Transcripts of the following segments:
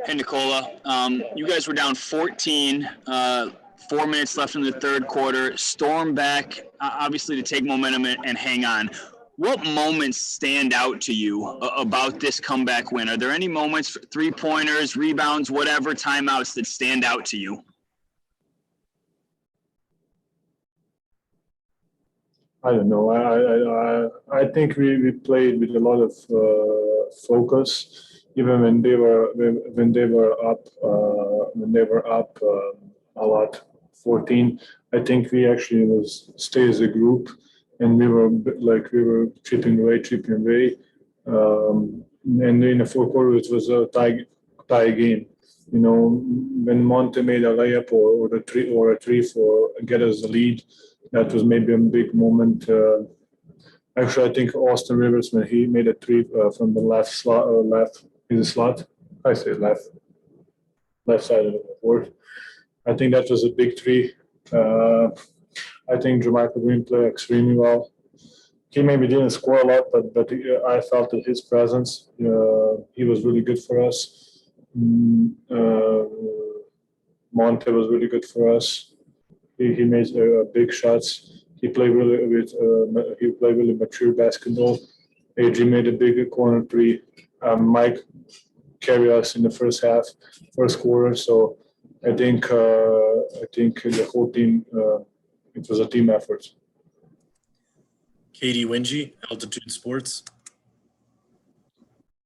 Hey, Nikola. You guys were down 14, 4 minutes left in the third quarter, storm back, obviously to take momentum and hang on. What moments stand out to you about this comeback win? Are there any moments, three-pointers, rebounds, whatever, timeouts that stand out to you? I don't know. I think we played with a lot of focus, even when they were up a lot, 14. I think we actually stay as a group, and we were chipping away. And in the fourth quarter, it was a tie game. You know, when Monte made a layup or a three for get us the lead, that was maybe a big moment. Actually, I think Austin Rivers, when he made a three from the left slot. I say left side of the court. I think that was a big three. I think Jermichael Green played extremely well. He maybe didn't score a lot, but I felt that his presence, he was really good for us. Monte was really good for us. He made big shots. He played really mature basketball. AJ made a big corner three. Mike carried us in the first quarter. So I think the whole team. It was a team effort. Katie Wingy, Altitude Sports.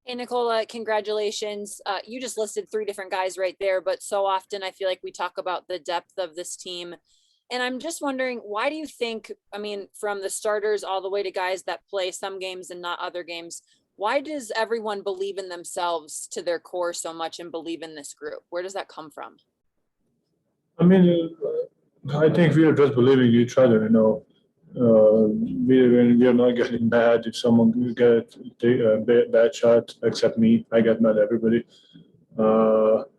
Hey, Nikola, congratulations. You just listed 3 different guys right there, but so often I feel like we talk about the depth of this team. And I'm just wondering, why do you think, I mean, from the starters all the way to guys that play some games and not other games, why does everyone believe in themselves to their core so much and believe in this group? Where does that come from? I mean, I think we are just believing in each other, we are not getting mad if someone get a bad shot, except me. I get mad at everybody. But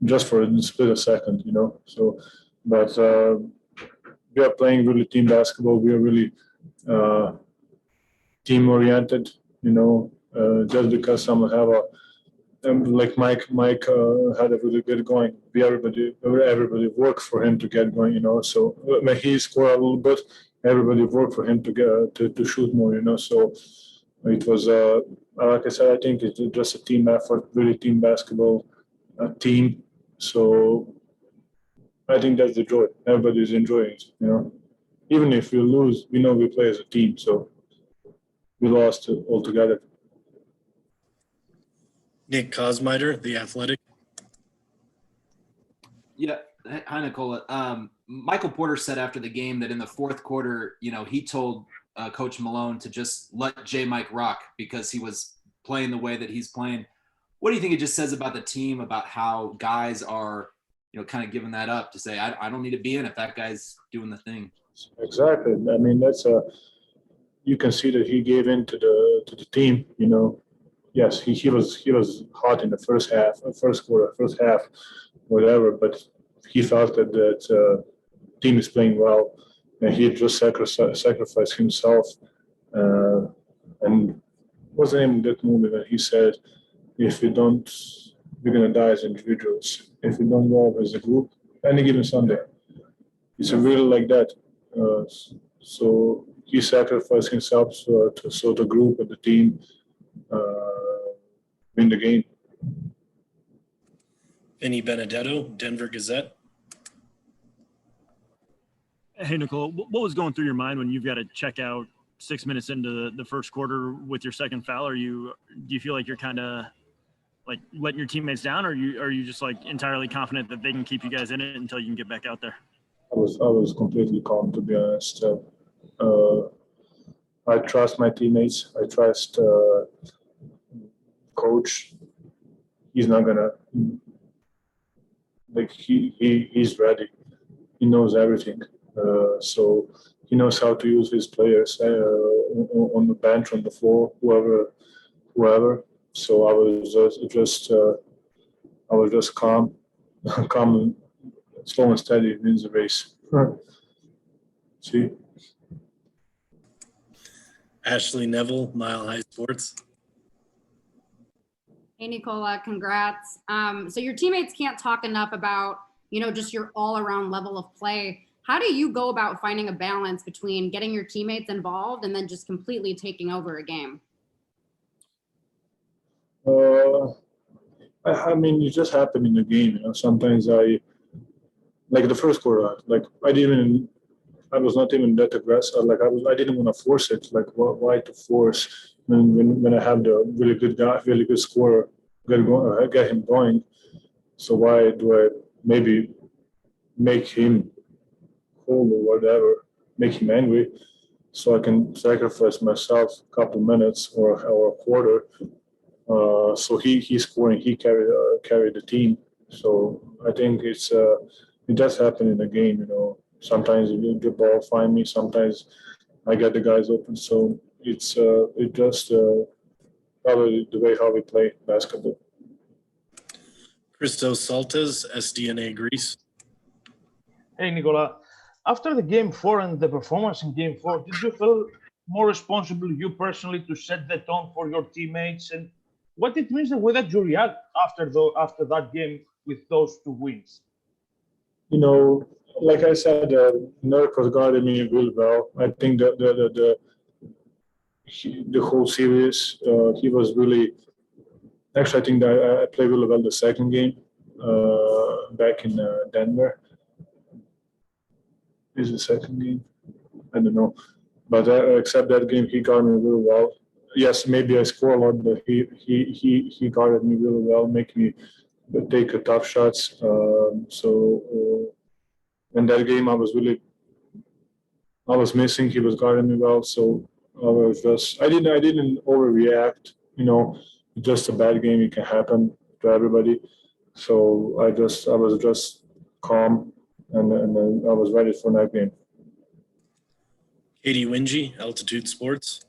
just for a split of second, So, but we are playing really team basketball. We are really team oriented, just because someone have like Mike had a really good going. Everybody worked for him to get going, So when he scored a little bit, everybody worked for him to get to shoot more, So it was like I said, I think it's just a team effort, really team basketball team. So I think that's the joy. Everybody's enjoying it, Even if we lose, we know we play as a team. So we lost altogether. Nick Kosmider, The Athletic. Yeah. Hi, Nikola. Michael Porter said after the game that in the fourth quarter, he told Coach Malone to just let J. Mike rock because he was playing the way that he's playing. What do you think it just says about the team, about how guys are, kind of giving that up to say, I don't need to be in if that guy's doing the thing? Exactly. I mean, you can see that he gave in to the team, Yes, he was hot in the first quarter, first half, whatever. But he felt that team is playing well, and he just sacrificed himself. And what's the name of that movie when he said, "If we don't, we're gonna die as individuals. If we don't go as a group, any given Sunday." It's really like that. So he sacrificed himself so the group and the team win the game. Vinny Benedetto, Denver Gazette. Hey, Nicole, what was going through your mind when you've got to check out 6 minutes into the first quarter with your second foul? Do you feel like you're kind of like letting your teammates down, or are you just like entirely confident that they can keep you guys in it until you can get back out there? I was completely calm, to be honest. I trust my teammates. I trust coach. He's not gonna he's ready. He knows everything. So he knows how to use his players on the bench, on the floor, whoever. So I was just calm, calm, slow and steady wins the race. See. Ashley Neville, Mile High Sports. Hey, Nikola, congrats. So your teammates can't talk enough about, just your all-around level of play. How do you go about finding a balance between getting your teammates involved and then just completely taking over a game? I mean, it just happened in the game. Sometimes like the first quarter, like I was not even that aggressive. Like I didn't want to force it. Like why to force when I have the really good guy, really good scorer, get him going. So why do I maybe make him cold or whatever, make him angry, so I can sacrifice myself a couple minutes or a quarter. So he's scoring, he carried the team. So I think it does happen in the game. Sometimes the ball find me, sometimes I get the guys open. So it's just probably the way how we play basketball. Christos Saltes, SDNA Greece. Hey, Nikola. After the game 4 and the performance in game 4, did you feel more responsible, you personally, to set the tone for your teammates? And what it means the way that you react after that game with those 2 wins? Like I said, Nurk was guarding me really well. I think that the whole series, he was really. Actually, I think that I played really well the second game back in Denver. Is the second game? I don't know, but except that game, he guarded me really well. Yes, maybe I score a lot, but he guarded me really well, make me take tough shots. In that game, I was missing. He was guarding me well, so I didn't overreact. Just a bad game. It can happen to everybody. So I was just calm, and I was ready for that game. Katie Wingy, Altitude Sports.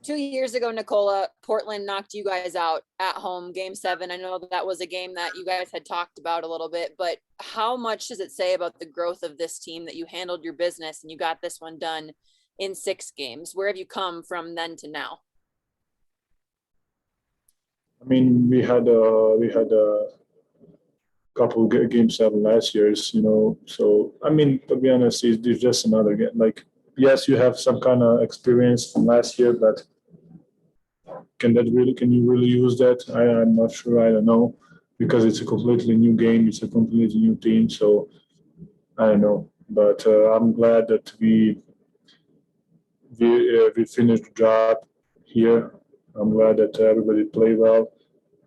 2 years ago, Nikola, Portland knocked you guys out at home, game 7. I know that was a game that you guys had talked about a little bit, but how much does it say about the growth of this team that you handled your business and you got this one done in 6 games? Where have you come from then to now? I mean, we had a couple game 7 last years, So I mean, to be honest, it's just another game. Like, yes, you have some kind of experience from last year, but can you really use that? I'm not sure. I don't know, because it's a completely new game. It's a completely new team. So I don't know, but I'm glad that we finished the job here. I'm glad that everybody played well.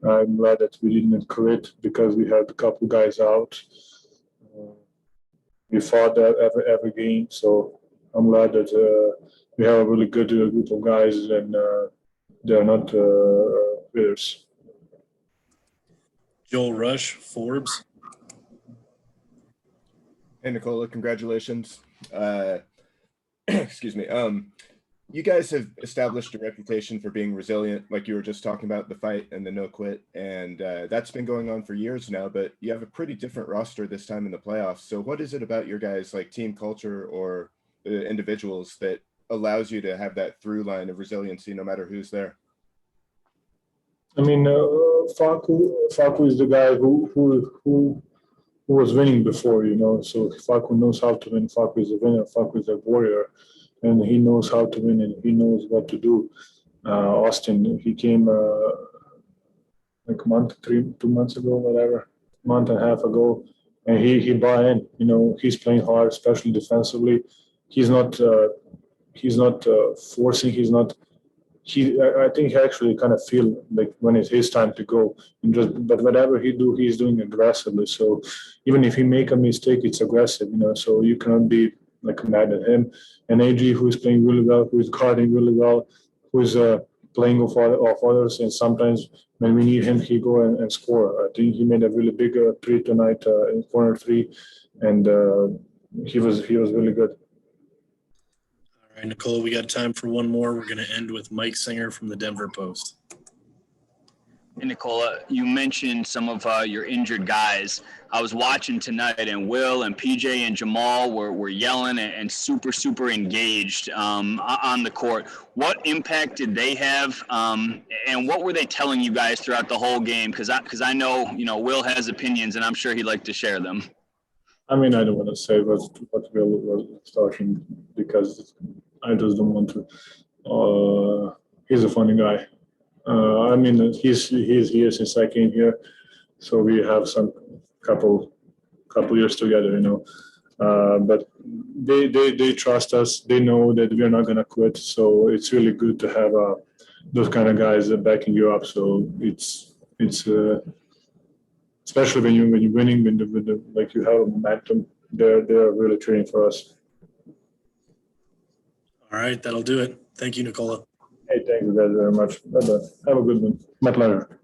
I'm glad that we didn't quit because we had a couple guys out. We fought every game, so I'm glad that we have a really good group of guys, and they're not quitters. Joel Rush, Forbes. Hey, Nikola, congratulations. Excuse me. You guys have established a reputation for being resilient, like you were just talking about, the fight and the no quit. And that's been going on for years now, but you have a pretty different roster this time in the playoffs. So what is it about your guys, like team culture or the individuals, that allows you to have that through line of resiliency no matter who's there? I mean, Facu is the guy who was winning before, So Facu knows how to win. Facu is a winner. Facu is a warrior, and he knows how to win, and he knows what to do. Austin, he came like 2 months ago, whatever, month and a half ago, and he bought in. He's playing hard, especially defensively. He's not forcing. He's not. I think he actually kind of feel like when it's his time to go, but whatever he's doing aggressively. So even if he make a mistake, it's aggressive, So you cannot be like mad at him. And AG, who is playing really well, who is guarding really well, who is playing off others, and sometimes when we need him, he go and score. I think he made a really big 3 tonight in corner 3, and he was really good. All right, Nikola, we got time for one more. We're going to end with Mike Singer from the Denver Post. Hey, Nikola, you mentioned some of your injured guys. I was watching tonight, and Will and PJ and Jamal were yelling and super engaged on the court. What impact did they have, and what were they telling you guys throughout the whole game? Because I know, Will has opinions, and I'm sure he'd like to share them. I mean, I don't want to say what Will was talking because I just don't want to. He's a funny guy. I mean, he's here since I came here, so we have some couple years together, But they trust us. They know that we're not gonna quit. So it's really good to have those kind of guys backing you up. So it's especially when you're winning, with the like you have a momentum. They're really cheering for us. All right, that'll do it. Thank you, Nikola. Hey, thank you guys very much. Bye-bye. Have a good one. My pleasure.